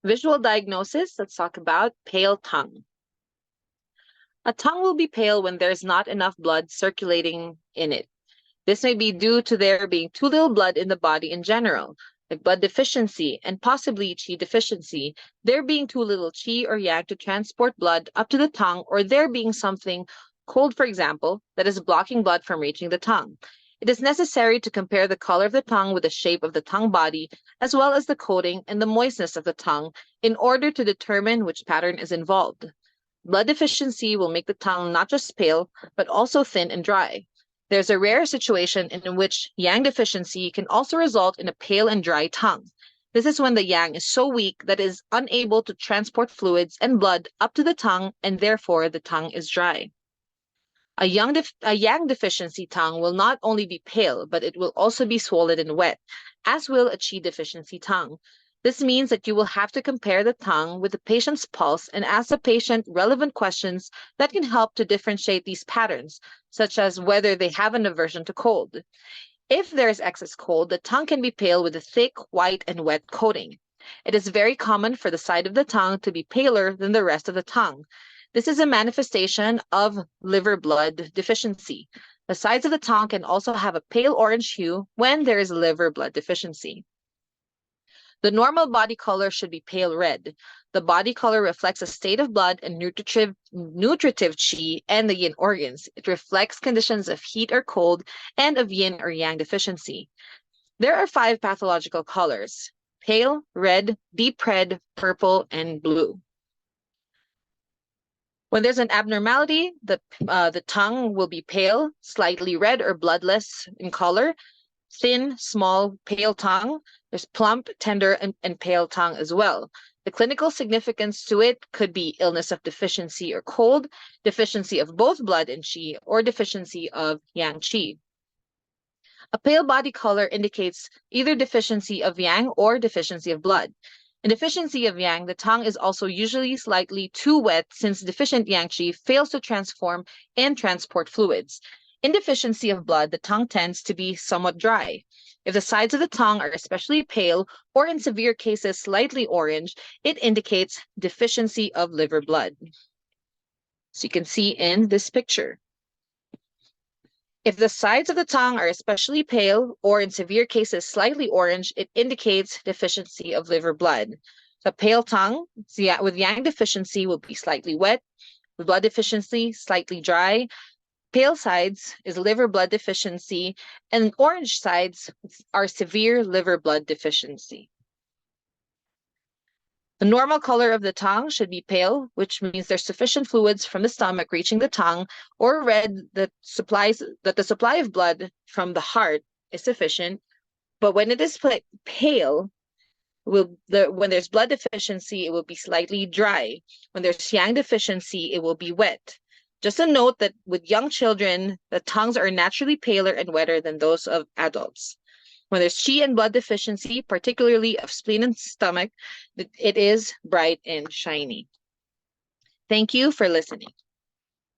Visual diagnosis, let's talk about pale tongue. A tongue will be pale when there's not enough blood circulating in it. This may be due to there being too little blood in the body in general, like blood deficiency and possibly Qi deficiency, there being too little Qi or Yang to transport blood up to the tongue, or there being something cold, for example, that is blocking blood from reaching the tongue. It is necessary to compare the color of the tongue with the shape of the tongue body, as well as the coating and the moistness of the tongue, in order to determine which pattern is involved. Blood deficiency will make the tongue not just pale, but also thin and dry. There's a rare situation in which Yang deficiency can also result in a pale and dry tongue. This is when the Yang is so weak that it is unable to transport fluids and blood up to the tongue, and therefore the tongue is dry. A Yang deficiency tongue will not only be pale, but it will also be swollen and wet, as will a Qi deficiency tongue. This means that you will have to compare the tongue with the patient's pulse and ask the patient relevant questions that can help to differentiate these patterns, such as whether they have an aversion to cold. If there is excess cold, the tongue can be pale with a thick, white, and wet coating. It is very common for the side of the tongue to be paler than the rest of the tongue. This is a manifestation of liver blood deficiency. The sides of the tongue can also have a pale orange hue when there is liver blood deficiency. The normal body color should be pale red. The body color reflects a state of blood and nutritive Qi and the yin organs. It reflects conditions of heat or cold and of yin or yang deficiency. There are 5 pathological colors: pale, red, deep red, purple, and blue. When there's an abnormality, the tongue will be pale, slightly red or bloodless in color, thin, small, pale tongue. There's plump, tender, and pale tongue as well. The clinical significance to it could be illness of deficiency or cold, deficiency of both blood and Qi, or deficiency of Yang Qi. A pale body color indicates either deficiency of Yang or deficiency of blood. In deficiency of Yang, the tongue is also usually slightly too wet since deficient Yang Qi fails to transform and transport fluids. In deficiency of blood, the tongue tends to be somewhat dry. If the sides of the tongue are especially pale, or in severe cases slightly orange, it indicates deficiency of liver blood. So you can see in this picture. If the sides of the tongue are especially pale, or in severe cases slightly orange, it indicates deficiency of liver blood. The pale tongue with Yang deficiency will be slightly wet, with blood deficiency slightly dry. Pale sides is liver blood deficiency, and orange sides are severe liver blood deficiency. The normal color of the tongue should be pale, which means there's sufficient fluids from the stomach reaching the tongue, or red that the supply of blood from the heart is sufficient. But when it is pale, when there's blood deficiency, it will be slightly dry. When there's Yang deficiency, it will be wet. Just a note that with young children, the tongues are naturally paler and wetter than those of adults. When there's Qi and blood deficiency, particularly of spleen and stomach, it is bright and shiny. Thank you for listening.